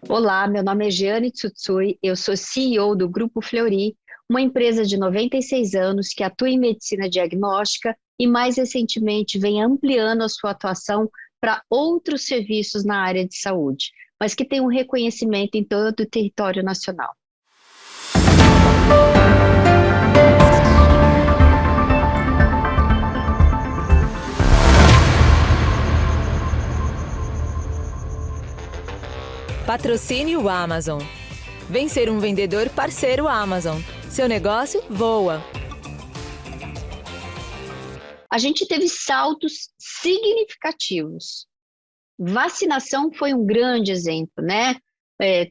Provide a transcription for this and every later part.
Olá, meu nome é Jeane Tsutsui, eu sou CEO do Grupo Fleury, uma empresa de 96 anos que atua em medicina diagnóstica e mais recentemente vem ampliando a sua atuação para outros serviços na área de saúde, mas que tem um reconhecimento em todo o território nacional. Patrocínio Amazon. Vem ser um vendedor parceiro Amazon. Seu negócio voa. A gente teve saltos significativos. Vacinação foi um grande exemplo, né?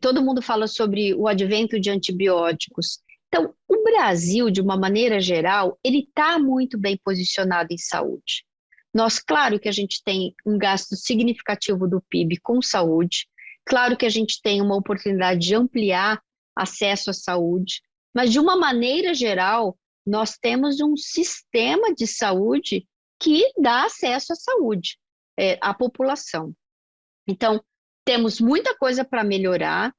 Todo mundo fala sobre o advento de antibióticos. Então, o Brasil, de uma maneira geral, ele está muito bem posicionado em saúde. Nós, claro que a gente tem um gasto significativo do PIB com saúde, claro que a gente tem uma oportunidade de ampliar acesso à saúde, mas de uma maneira geral, nós temos um sistema de saúde que dá acesso à saúde, à população. Então, temos muita coisa para melhorar.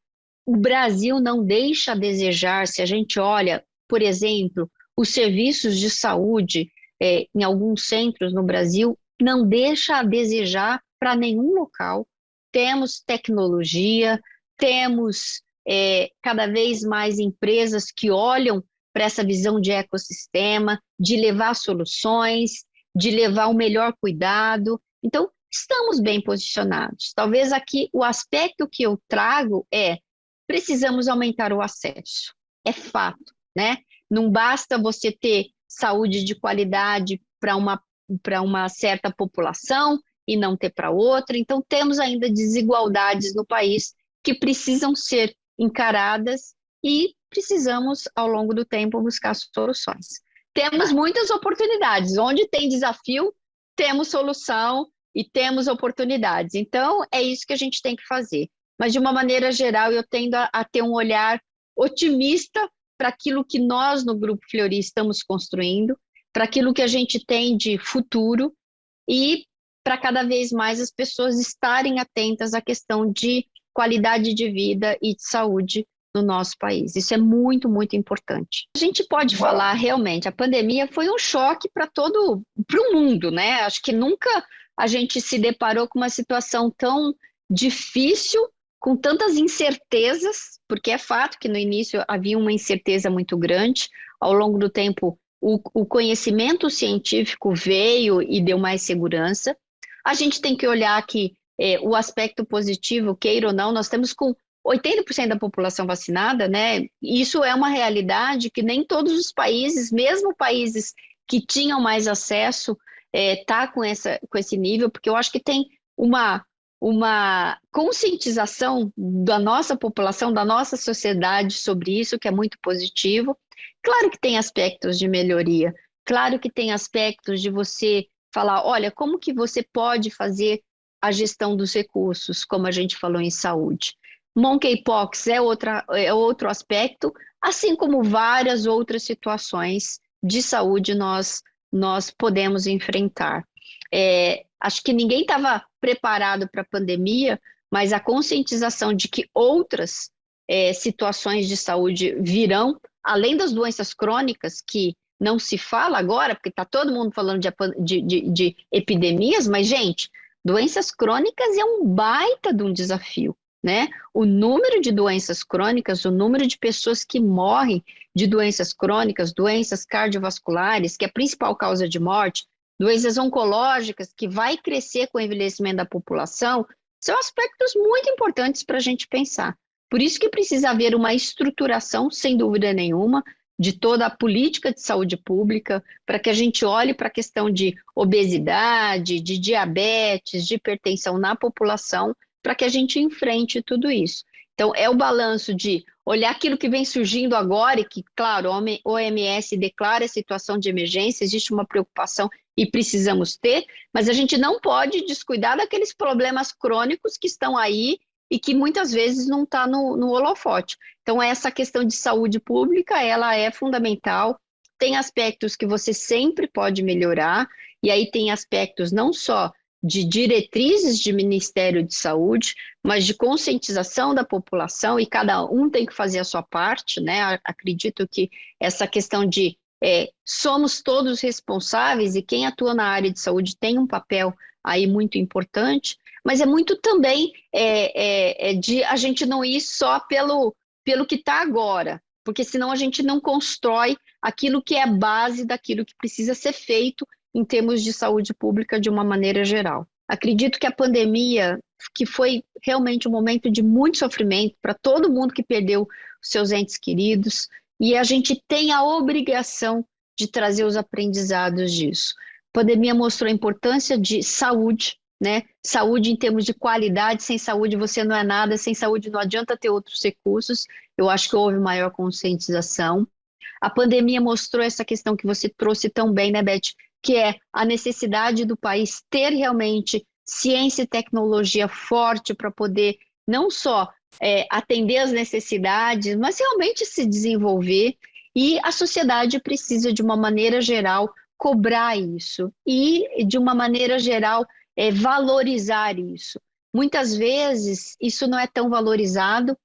O Brasil não deixa a desejar, se a gente olha, por exemplo, os serviços de saúde em alguns centros no Brasil, não deixa a desejar para nenhum local. Temos tecnologia, temos cada vez mais empresas que olham para essa visão de ecossistema, de levar soluções, de levar o melhor cuidado. Então, estamos bem posicionados. Talvez aqui o aspecto que eu trago precisamos aumentar o acesso. É fato, né? Não basta você ter saúde de qualidade para uma certa população e não ter para outra. Então, temos ainda desigualdades no país que precisam ser encaradas e precisamos, ao longo do tempo, buscar soluções. Temos muitas oportunidades. Onde tem desafio, temos solução e temos oportunidades. Então, é isso que a gente tem que fazer. Mas, de uma maneira geral, eu tendo a ter um olhar otimista para aquilo que nós, no Grupo Fleury, estamos construindo, para aquilo que a gente tem de futuro e para cada vez mais as pessoas estarem atentas à questão de qualidade de vida e de saúde no nosso país. Isso é muito, muito importante. A gente pode falar realmente, a pandemia foi um choque para o mundo, né? Acho que nunca a gente se deparou com uma situação tão difícil, com tantas incertezas, porque é fato que no início havia uma incerteza muito grande, ao longo do tempo o conhecimento científico veio e deu mais segurança. A gente tem que olhar que o aspecto positivo, queira ou não, nós temos com 80% da população vacinada, né? Isso é uma realidade que nem todos os países, mesmo países que tinham mais acesso, tá com esse nível, porque eu acho que tem uma conscientização da nossa população, da nossa sociedade sobre isso, que é muito positivo. Claro que tem aspectos de melhoria, claro que tem aspectos de você falar, olha, como que você pode fazer a gestão dos recursos, como a gente falou em saúde. Monkeypox é outro aspecto, assim como várias outras situações de saúde nós podemos enfrentar. Acho que ninguém estava preparado para a pandemia, mas a conscientização de que outras situações de saúde virão, além das doenças crônicas, que não se fala agora, porque está todo mundo falando de epidemias, mas, gente, doenças crônicas é um baita de um desafio, né? O número de doenças crônicas, o número de pessoas que morrem de doenças crônicas, doenças cardiovasculares, que é a principal causa de morte, doenças oncológicas, que vai crescer com o envelhecimento da população, são aspectos muito importantes para a gente pensar. Por isso que precisa haver uma estruturação, sem dúvida nenhuma, de toda a política de saúde pública, para que a gente olhe para a questão de obesidade, de diabetes, de hipertensão na população, para que a gente enfrente tudo isso. Então, é o balanço de olhar aquilo que vem surgindo agora e que, claro, a OMS declara a situação de emergência, existe uma preocupação e precisamos ter, mas a gente não pode descuidar daqueles problemas crônicos que estão aí e que muitas vezes não está no holofote. Então, essa questão de saúde pública, ela é fundamental, tem aspectos que você sempre pode melhorar, e aí tem aspectos não só de diretrizes de Ministério de Saúde, mas de conscientização da população, e cada um tem que fazer a sua parte, né? Acredito que essa questão de somos todos responsáveis, e quem atua na área de saúde tem um papel aí muito importante, mas é muito também de a gente não ir só pelo que está agora, porque senão a gente não constrói aquilo que é a base daquilo que precisa ser feito em termos de saúde pública de uma maneira geral. Acredito que a pandemia, que foi realmente um momento de muito sofrimento para todo mundo que perdeu os seus entes queridos, e a gente tem a obrigação de trazer os aprendizados disso. A pandemia mostrou a importância de saúde, né? Saúde em termos de qualidade, sem saúde você não é nada, sem saúde não adianta ter outros recursos. Eu acho que houve maior conscientização. A pandemia mostrou essa questão que você trouxe tão bem, né, Beth? Que é a necessidade do país ter realmente ciência e tecnologia forte para poder não só atender às necessidades, mas realmente se desenvolver, e a sociedade precisa, de uma maneira geral, cobrar isso e, de uma maneira geral, valorizar isso. Muitas vezes isso não é tão valorizado,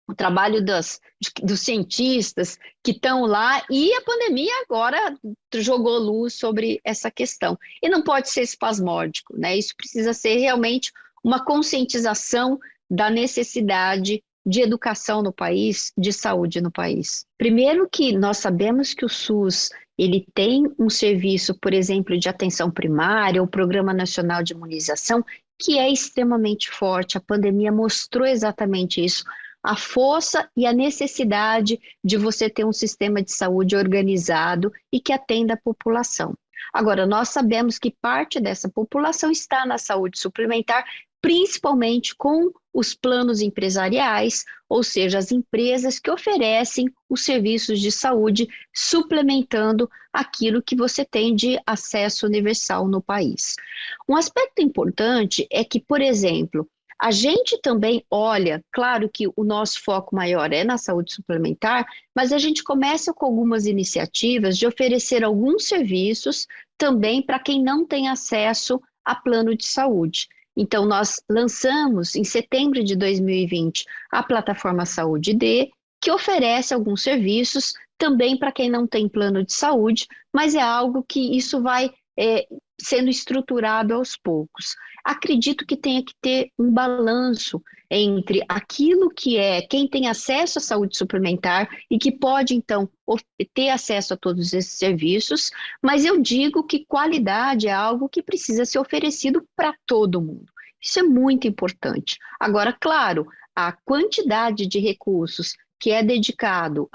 o trabalho dos cientistas que estão lá, e a pandemia agora jogou luz sobre essa questão. E não pode ser espasmódico, né? Isso precisa ser realmente uma conscientização da necessidade de educação no país, de saúde no país. Primeiro que nós sabemos que o SUS ele tem um serviço, por exemplo, de atenção primária, o Programa Nacional de Imunização, que é extremamente forte. A pandemia mostrou exatamente isso, a força e a necessidade de você ter um sistema de saúde organizado e que atenda a população. Agora, nós sabemos que parte dessa população está na saúde suplementar, principalmente com os planos empresariais, ou seja, as empresas que oferecem os serviços de saúde, suplementando aquilo que você tem de acesso universal no país. Um aspecto importante é que, por exemplo, a gente também olha, claro que o nosso foco maior é na saúde suplementar, mas a gente começa com algumas iniciativas de oferecer alguns serviços também para quem não tem acesso a plano de saúde. Então, nós lançamos em setembro de 2020 a plataforma Saúde D, que oferece alguns serviços também para quem não tem plano de saúde, mas é algo que isso vai sendo estruturado aos poucos. Acredito que tenha que ter um balanço entre aquilo que é quem tem acesso à saúde suplementar e que pode, então, ter acesso a todos esses serviços, mas eu digo que qualidade é algo que precisa ser oferecido para todo mundo. Isso é muito importante. Agora, claro, a quantidade de recursos que é dedicado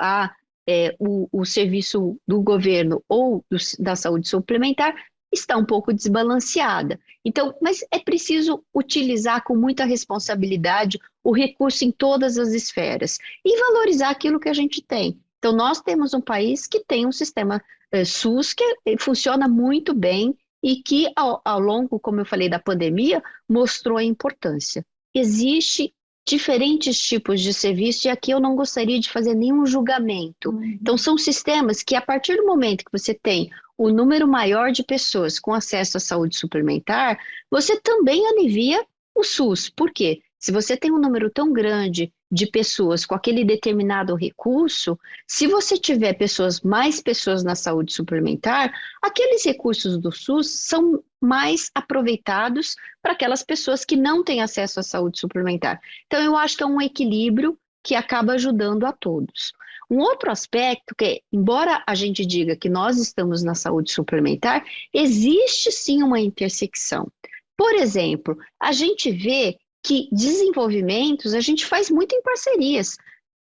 o serviço do governo ou da saúde suplementar está um pouco desbalanceada. Então, mas é preciso utilizar com muita responsabilidade o recurso em todas as esferas e valorizar aquilo que a gente tem. Então, nós temos um país que tem um sistema SUS que funciona muito bem e que, ao longo, como eu falei, da pandemia, mostrou a importância. Existe diferentes tipos de serviço, e aqui eu não gostaria de fazer nenhum julgamento. Então, são sistemas que, a partir do momento que você tem o número maior de pessoas com acesso à saúde suplementar, você também alivia o SUS. Por quê? Se você tem um número tão grande de pessoas com aquele determinado recurso, se você tiver mais pessoas na saúde suplementar, aqueles recursos do SUS são mais aproveitados para aquelas pessoas que não têm acesso à saúde suplementar. Então, eu acho que é um equilíbrio que acaba ajudando a todos. Um outro aspecto que, embora a gente diga que nós estamos na saúde suplementar, existe sim uma intersecção. Por exemplo, a gente vê que desenvolvimentos a gente faz muito em parcerias,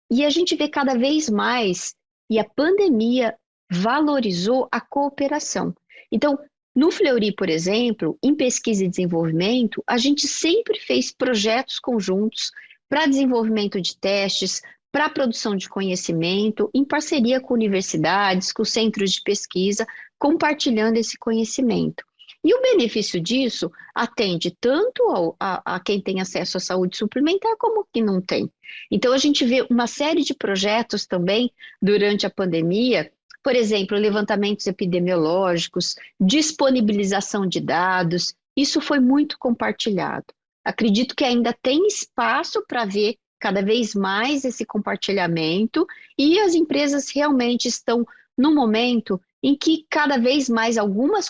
e a gente vê cada vez mais, e a pandemia valorizou a cooperação. Então, no Fleury, por exemplo, em pesquisa e desenvolvimento, a gente sempre fez projetos conjuntos para desenvolvimento de testes, para a produção de conhecimento, em parceria com universidades, com centros de pesquisa, compartilhando esse conhecimento. E o benefício disso atende tanto a quem tem acesso à saúde suplementar como quem não tem. Então, a gente vê uma série de projetos também durante a pandemia, Por exemplo, levantamentos epidemiológicos, disponibilização de dados, isso foi muito compartilhado. Acredito que ainda tem espaço para ver cada vez mais esse compartilhamento e as empresas realmente estão no momento em que cada vez mais algumas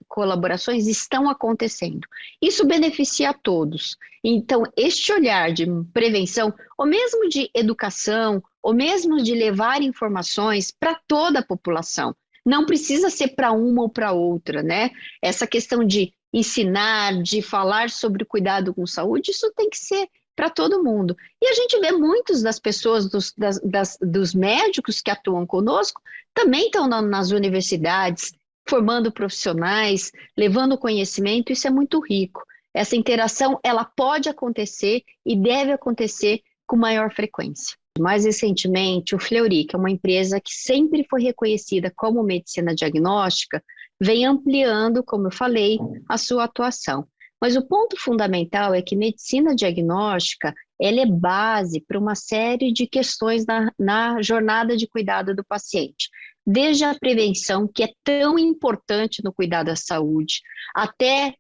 colaborações estão acontecendo. Isso beneficia a todos. Então, este olhar de prevenção, ou mesmo de educação, ou mesmo de levar informações para toda a população, não precisa ser para uma ou para outra, né? Essa questão de ensinar, de falar sobre cuidado com saúde, isso tem que ser para todo mundo. E a gente vê muitos das pessoas, dos médicos que atuam conosco, também estão nas universidades, formando profissionais, levando conhecimento, isso é muito rico. Essa interação, ela pode acontecer e deve acontecer com maior frequência. Mais recentemente, o Fleury, que é uma empresa que sempre foi reconhecida como medicina diagnóstica, vem ampliando, como eu falei, a sua atuação. Mas o ponto fundamental é que medicina diagnóstica, ela é base para uma série de questões na jornada de cuidado do paciente. Desde a prevenção, que é tão importante no cuidado à saúde, até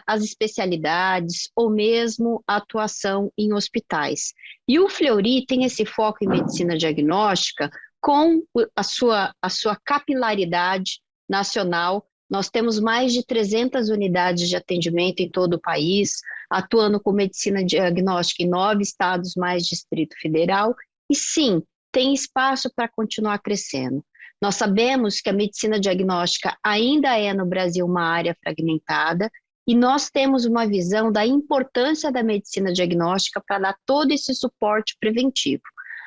as especialidades ou mesmo a atuação em hospitais. E o Fleury tem esse foco em medicina diagnóstica com a sua capilaridade nacional. Nós temos mais de 300 unidades de atendimento em todo o país, atuando com medicina diagnóstica em 9 estados mais Distrito Federal, e sim, tem espaço para continuar crescendo. Nós sabemos que a medicina diagnóstica ainda é no Brasil uma área fragmentada, e nós temos uma visão da importância da medicina diagnóstica para dar todo esse suporte preventivo.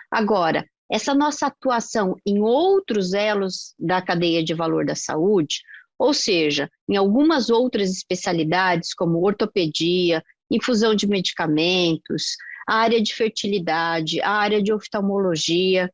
Agora, essa nossa atuação em outros elos da cadeia de valor da saúde, ou seja, em algumas outras especialidades, como ortopedia, infusão de medicamentos, a área de fertilidade, a área de oftalmologia,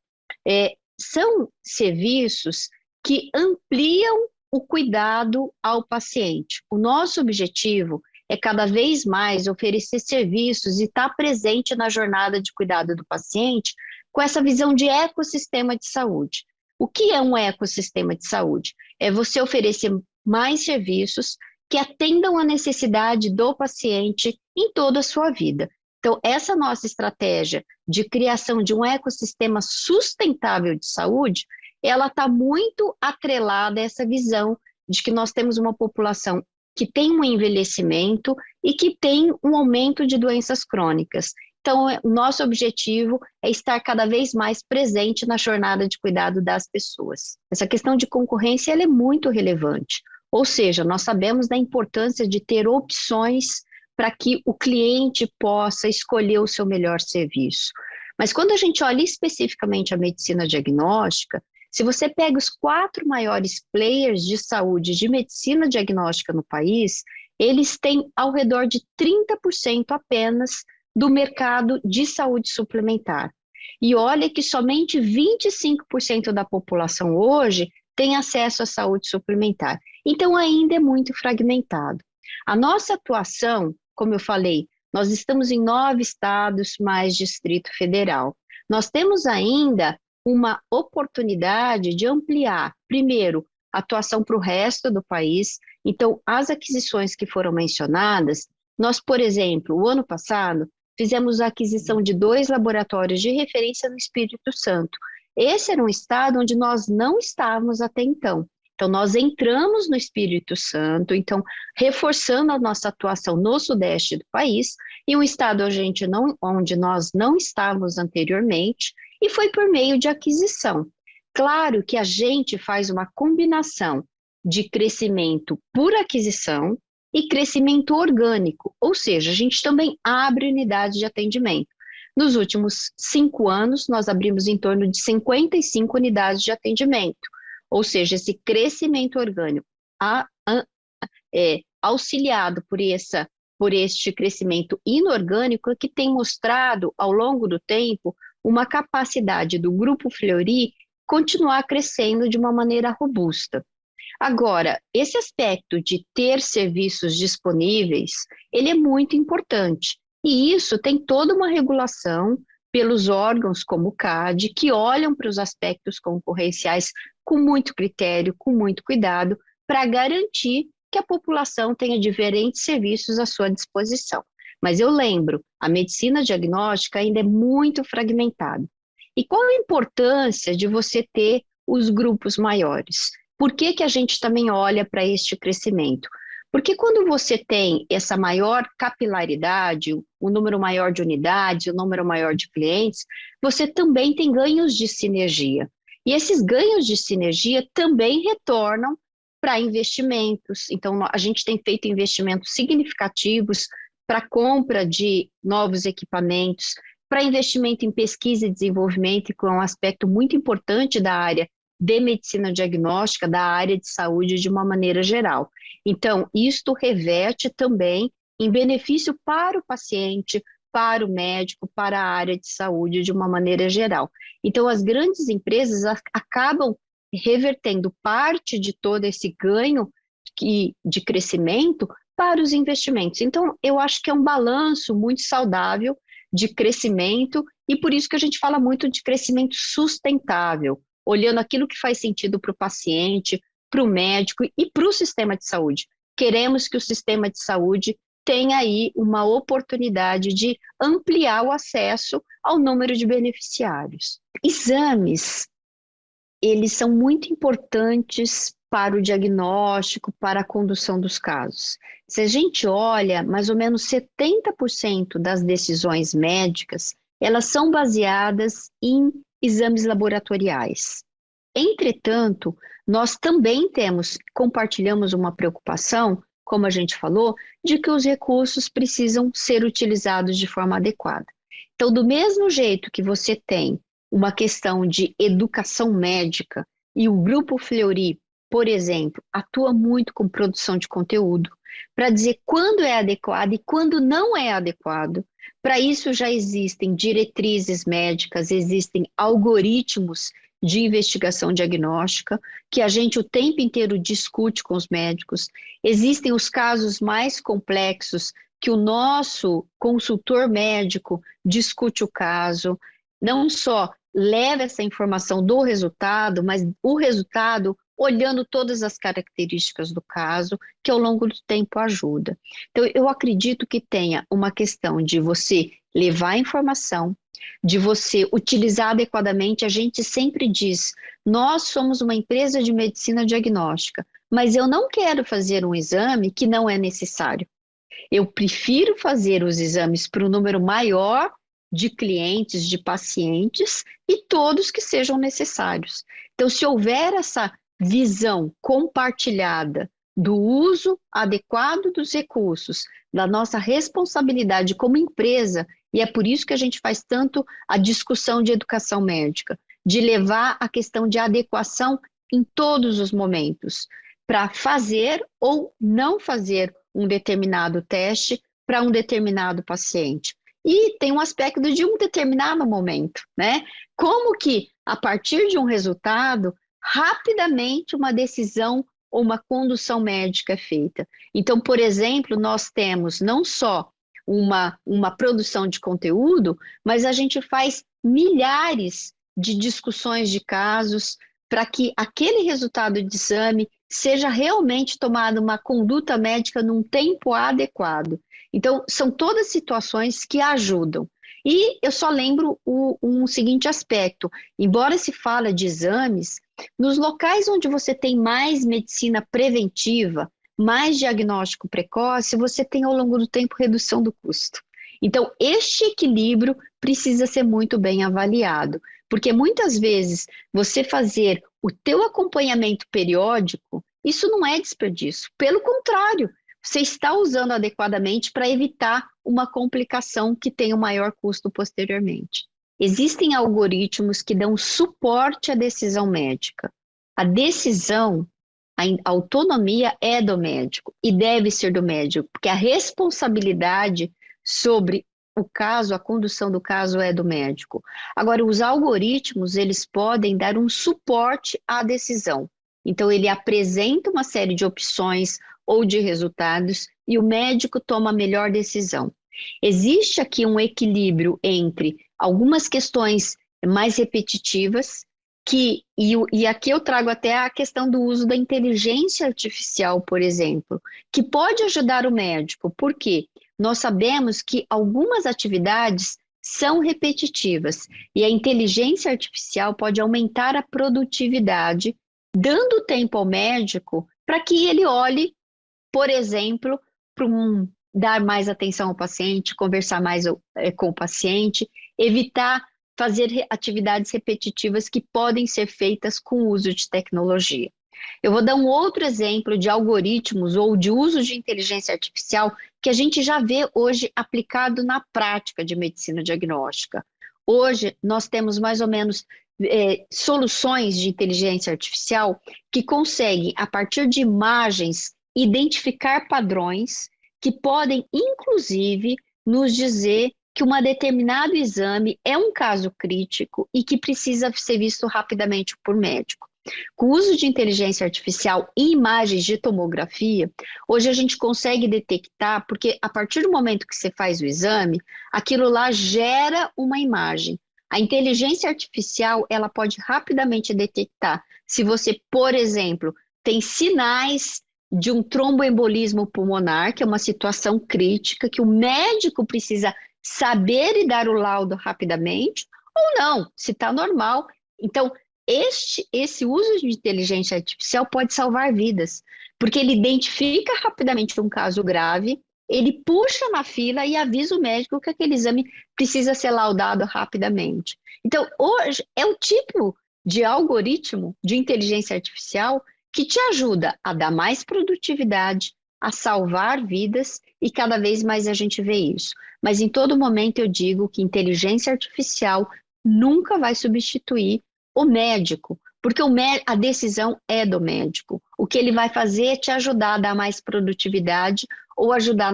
são serviços que ampliam o cuidado ao paciente. O nosso objetivo é cada vez mais oferecer serviços e estar presente na jornada de cuidado do paciente com essa visão de ecossistema de saúde. O que é um ecossistema de saúde? É você oferecer mais serviços que atendam a necessidade do paciente em toda a sua vida. Então, essa nossa estratégia de criação de um ecossistema sustentável de saúde, ela está muito atrelada a essa visão de que nós temos uma população que tem um envelhecimento e que tem um aumento de doenças crônicas. Então, o nosso objetivo é estar cada vez mais presente na jornada de cuidado das pessoas. Essa questão de concorrência ela é muito relevante, ou seja, nós sabemos da importância de ter opções para que o cliente possa escolher o seu melhor serviço. Mas quando a gente olha especificamente a medicina diagnóstica, se você pega os 4 maiores players de saúde de medicina diagnóstica no país, eles têm ao redor de 30% apenas do mercado de saúde suplementar. E olha que somente 25% da população hoje tem acesso à saúde suplementar. Então ainda é muito fragmentado. A nossa atuação, como eu falei, nós estamos em 9 estados mais Distrito Federal. Nós temos ainda uma oportunidade de ampliar, primeiro, a atuação para o resto do país. Então, as aquisições que foram mencionadas, nós, por exemplo, o ano passado, fizemos a aquisição de 2 laboratórios de referência no Espírito Santo. Esse era um estado onde nós não estávamos até então. Então, nós entramos no Espírito Santo, então, reforçando a nossa atuação no sudeste do país, e um estado onde nós não estávamos anteriormente, e foi por meio de aquisição. Claro que a gente faz uma combinação de crescimento por aquisição e crescimento orgânico, ou seja, a gente também abre unidades de atendimento. Nos últimos 5 anos, nós abrimos em torno de 55 unidades de atendimento, ou seja, esse crescimento orgânico auxiliado por este crescimento inorgânico que tem mostrado ao longo do tempo uma capacidade do Grupo Fleury continuar crescendo de uma maneira robusta. Agora, esse aspecto de ter serviços disponíveis, ele é muito importante, e isso tem toda uma regulação, pelos órgãos como o CAD, que olham para os aspectos concorrenciais com muito critério, com muito cuidado, para garantir que a população tenha diferentes serviços à sua disposição. Mas eu lembro, a medicina diagnóstica ainda é muito fragmentada. E qual a importância de você ter os grupos maiores? Por que que a gente também olha para este crescimento? Porque quando você tem essa maior capilaridade, um número maior de unidades, um número maior de clientes, você também tem ganhos de sinergia. E esses ganhos de sinergia também retornam para investimentos. Então, a gente tem feito investimentos significativos para compra de novos equipamentos, para investimento em pesquisa e desenvolvimento, que é um aspecto muito importante da área de medicina diagnóstica, da área de saúde de uma maneira geral. Então, isto reverte também em benefício para o paciente, para o médico, para a área de saúde de uma maneira geral. Então, as grandes empresas acabam revertendo parte de todo esse ganho de crescimento para os investimentos. Então, eu acho que é um balanço muito saudável de crescimento e por isso que a gente fala muito de crescimento sustentável, olhando aquilo que faz sentido para o paciente, para o médico e para o sistema de saúde. Queremos que o sistema de saúde tenha aí uma oportunidade de ampliar o acesso ao número de beneficiários. Exames, eles são muito importantes para o diagnóstico, para a condução dos casos. Se a gente olha, mais ou menos 70% das decisões médicas, elas são baseadas em exames laboratoriais. Entretanto, nós também compartilhamos uma preocupação, como a gente falou, de que os recursos precisam ser utilizados de forma adequada. Então, do mesmo jeito que você tem uma questão de educação médica e o Grupo Fleury, por exemplo, atua muito com produção de conteúdo para dizer quando é adequado e quando não é adequado. Para isso já existem diretrizes médicas, existem algoritmos de investigação diagnóstica que a gente o tempo inteiro discute com os médicos. Existem os casos mais complexos que o nosso consultor médico discute o caso, não só leva essa informação do resultado, mas o resultado olhando todas as características do caso, que ao longo do tempo ajuda. Então, eu acredito que tenha uma questão de você levar a informação, de você utilizar adequadamente. A gente sempre diz, nós somos uma empresa de medicina diagnóstica, mas eu não quero fazer um exame que não é necessário. Eu prefiro fazer os exames para um número maior de clientes, de pacientes e todos que sejam necessários. Então, se houver essa visão compartilhada do uso adequado dos recursos, da nossa responsabilidade como empresa, e é por isso que a gente faz tanto a discussão de educação médica, de levar a questão de adequação em todos os momentos, para fazer ou não fazer um determinado teste para um determinado paciente. E tem um aspecto de um determinado momento, né? Como que, a partir de um resultado, rapidamente uma decisão ou uma condução médica é feita. Então, por exemplo, nós temos não só uma produção de conteúdo, mas a gente faz milhares de discussões de casos para que aquele resultado de exame seja realmente tomada uma conduta médica num tempo adequado. Então, são todas situações que ajudam. E eu só lembro um seguinte aspecto, embora se fale de exames, nos locais onde você tem mais medicina preventiva, mais diagnóstico precoce, você tem ao longo do tempo redução do custo. Então, este equilíbrio precisa ser muito bem avaliado, porque muitas vezes você fazer o teu acompanhamento periódico, isso não é desperdício, pelo contrário, você está usando adequadamente para evitar uma complicação que tenha um maior custo posteriormente. Existem algoritmos que dão suporte à decisão médica. A decisão, a autonomia é do médico e deve ser do médico, porque a responsabilidade sobre o caso, a condução do caso é do médico. Agora, os algoritmos, eles podem dar um suporte à decisão. Então, ele apresenta uma série de opções ou de resultados e o médico toma a melhor decisão. Existe aqui um equilíbrio entre algumas questões mais repetitivas, e aqui eu trago até a questão do uso da inteligência artificial, por exemplo, que pode ajudar o médico, porque nós sabemos que algumas atividades são repetitivas e a inteligência artificial pode aumentar a produtividade, dando tempo ao médico para que ele olhe, por exemplo, para dar mais atenção ao paciente, conversar mais com o paciente, evitar fazer atividades repetitivas que podem ser feitas com o uso de tecnologia. Eu vou dar um outro exemplo de algoritmos ou de uso de inteligência artificial que a gente já vê hoje aplicado na prática de medicina diagnóstica. Hoje, nós temos mais ou menos soluções de inteligência artificial que conseguem, a partir de imagens, identificar padrões que podem, inclusive, nos dizer que um determinado exame é um caso crítico e que precisa ser visto rapidamente por médico. Com o uso de inteligência artificial em imagens de tomografia, hoje a gente consegue detectar, porque a partir do momento que você faz o exame, aquilo lá gera uma imagem. A inteligência artificial, ela pode rapidamente detectar se você, por exemplo, tem sinais de um tromboembolismo pulmonar, que é uma situação crítica, que o médico precisa saber e dar o laudo rapidamente, ou não, se está normal. Então, esse uso de inteligência artificial pode salvar vidas, porque ele identifica rapidamente um caso grave, ele puxa na fila e avisa o médico que aquele exame precisa ser laudado rapidamente. Então, hoje é o tipo de algoritmo de inteligência artificial que te ajuda a dar mais produtividade, a salvar vidas, e cada vez mais a gente vê isso. Mas em todo momento eu digo que inteligência artificial nunca vai substituir o médico, porque a decisão é do médico. O que ele vai fazer é te ajudar a dar mais produtividade ou ajudar